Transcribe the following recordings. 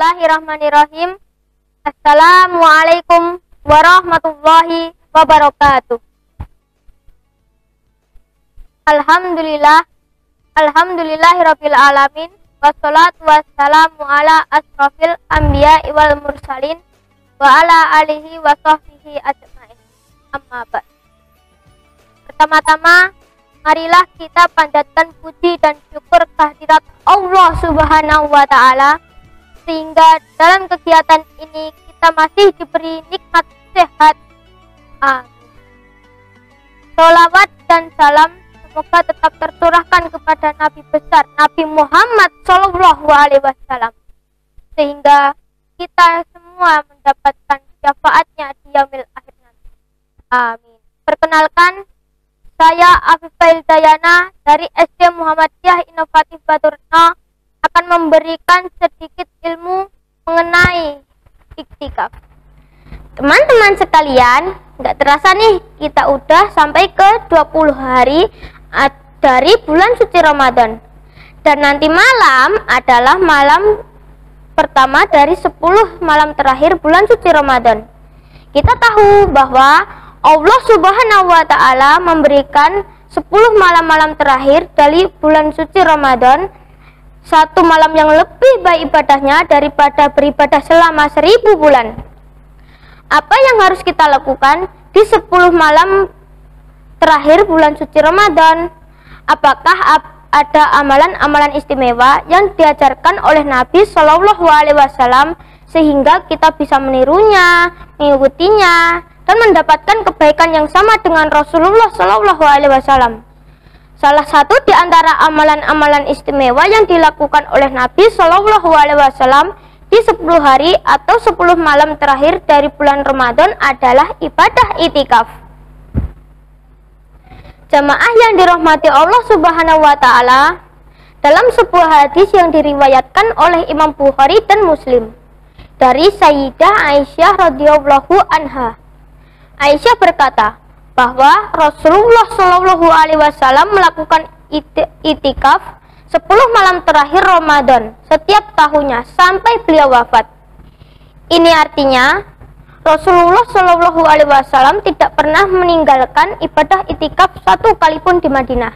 Bismillahirrahmanirrahim. Assalamualaikum warahmatullahi wabarakatuh. Alhamdulillahirabbil alamin. Wassalatu wassalamu ala asrofil anbiya wal mursalin wa ala alihi wa sahbihi ajma'in. Amma ba'd. Pertama-tama, marilah kita panjatkan puji dan syukur kehadirat Allah Subhanahu wa ta'ala, sehingga dalam kegiatan ini kita masih diberi nikmat sehat. Amin. Sholawat dan salam semoga tetap tercurahkan kepada Nabi besar Nabi Muhammad Shallallahu Alaihi Wasallam, sehingga kita semua mendapatkan syafaatnya di yaumil akhir nanti. Amin. Perkenalkan, saya Afifah Hidayana dari SD Muhammadiyah Inovatif Baturno akan memberikan sedikit ilmu mengenai iktikaf. Teman-teman sekalian, nggak terasa nih kita udah sampai ke 20 hari dari bulan suci Ramadan. Dan nanti malam adalah malam pertama dari 10 malam terakhir bulan suci Ramadan. Kita tahu bahwa Allah Subhanahu wa ta'ala memberikan 10 malam-malam terakhir dari bulan suci Ramadan satu malam yang lebih baik ibadahnya daripada beribadah selama 1000 bulan. Apa yang harus kita lakukan di 10 malam terakhir bulan suci Ramadan? Apakah ada amalan-amalan istimewa yang diajarkan oleh Nabi Shallallahu Alaihi Wasallam sehingga kita bisa menirunya, mengikutinya, dan mendapatkan kebaikan yang sama dengan Rasulullah Shallallahu Alaihi Wasallam? Salah satu di antara amalan-amalan istimewa yang dilakukan oleh Nabi Shallallahu Alaihi Wasallam di 10 hari atau 10 malam terakhir dari bulan Ramadan adalah ibadah itikaf. Jamaah yang dirahmati Allah Subhanahu wa ta'ala, dalam sebuah hadis yang diriwayatkan oleh Imam Bukhari dan Muslim dari Sayyidah Aisyah radhiyallahu anha. Aisyah berkata bahwa Rasulullah Shallallahu Alaihi Wasallam melakukan itikaf 10 malam terakhir Ramadan setiap tahunnya sampai beliau wafat. Ini artinya Rasulullah Shallallahu Alaihi Wasallam tidak pernah meninggalkan ibadah itikaf satu kali pun di Madinah.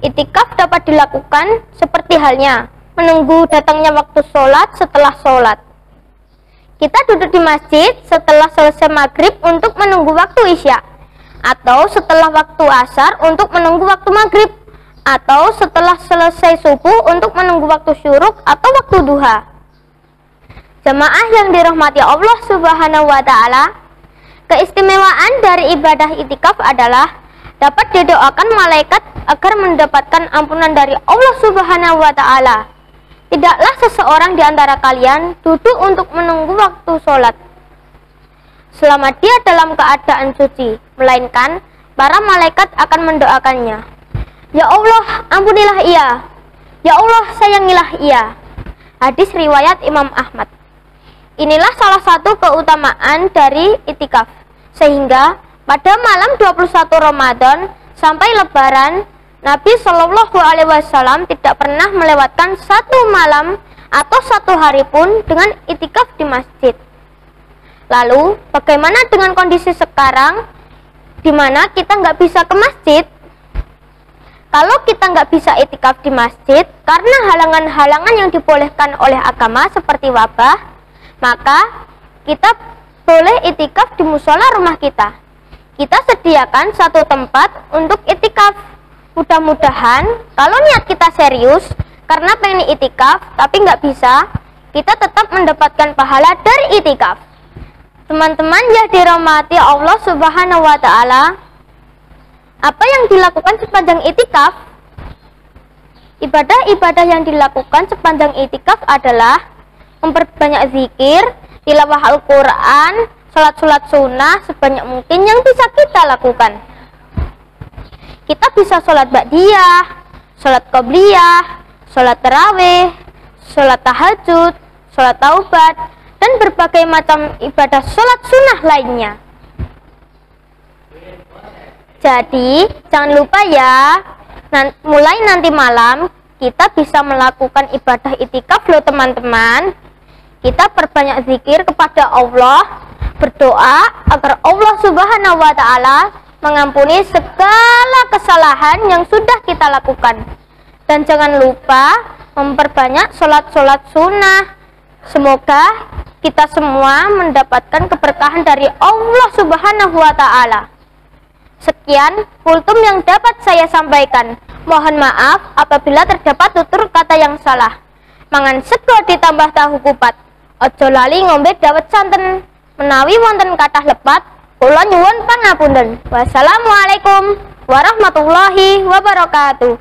Itikaf dapat dilakukan seperti halnya menunggu datangnya waktu sholat setelah sholat. Kita duduk di masjid setelah selesai maghrib untuk menunggu waktu isya, atau setelah waktu asar untuk menunggu waktu maghrib, atau setelah selesai subuh untuk menunggu waktu syuruk atau waktu duha. Jamaah yang dirahmati Allah Subhanahu wa ta'ala, keistimewaan dari ibadah itikaf adalah dapat didoakan malaikat agar mendapatkan ampunan dari Allah Subhanahu wa ta'ala. Tidaklah seseorang di antara kalian duduk untuk menunggu waktu sholat selama dia dalam keadaan suci, melainkan para malaikat akan mendoakannya. Ya Allah, ampunilah ia. Ya Allah, sayangilah ia. Hadis riwayat Imam Ahmad. Inilah salah satu keutamaan dari itikaf, sehingga pada malam 21 Ramadan sampai Lebaran, Nabi Shallallahu Alaihi Wasallam tidak pernah melewatkan satu malam atau satu hari pun dengan itikaf di masjid. Lalu, bagaimana dengan kondisi sekarang, di mana kita nggak bisa ke masjid? Kalau kita nggak bisa itikaf di masjid karena halangan-halangan yang dibolehkan oleh agama seperti wabah, maka kita boleh itikaf di musola rumah kita. Kita sediakan satu tempat untuk itikaf. Mudah-mudahan kalau niat kita serius karena pengen itikaf tapi nggak bisa, kita tetap mendapatkan pahala dari itikaf. Teman-teman yang dirahmati Allah Subhanahu wa ta'ala, apa yang dilakukan sepanjang itikaf? Ibadah-ibadah yang dilakukan sepanjang itikaf adalah memperbanyak zikir, tilawah Al-Quran, sholat-sholat sunnah sebanyak mungkin yang bisa kita lakukan. Kita bisa sholat ba'diyah, sholat qobliyah, sholat tarawih, sholat tahajud, sholat taubat, dan berbagai macam ibadah sholat sunnah lainnya. Jadi, jangan lupa ya, mulai nanti malam kita bisa melakukan ibadah itikaf loh teman-teman. kita perbanyak zikir kepada Allah, berdoa agar Allah Subhanahu wa Ta'ala mengampuni segala kesalahan yang sudah kita lakukan. Dan jangan lupa memperbanyak sholat-sholat sunnah. Semoga kita semua mendapatkan keberkahan dari Allah Subhanahu wa Ta'ala. Sekian kultum yang dapat saya sampaikan. Mohon maaf apabila terdapat tutur kata yang salah. Mangan sego ditambah tahu kupat, ojo lali ngombe dawet santen. Menawi wonten kathah lepat, kula nyuwun pangapunten. Wassalamualaikum warahmatullahi wabarakatuh.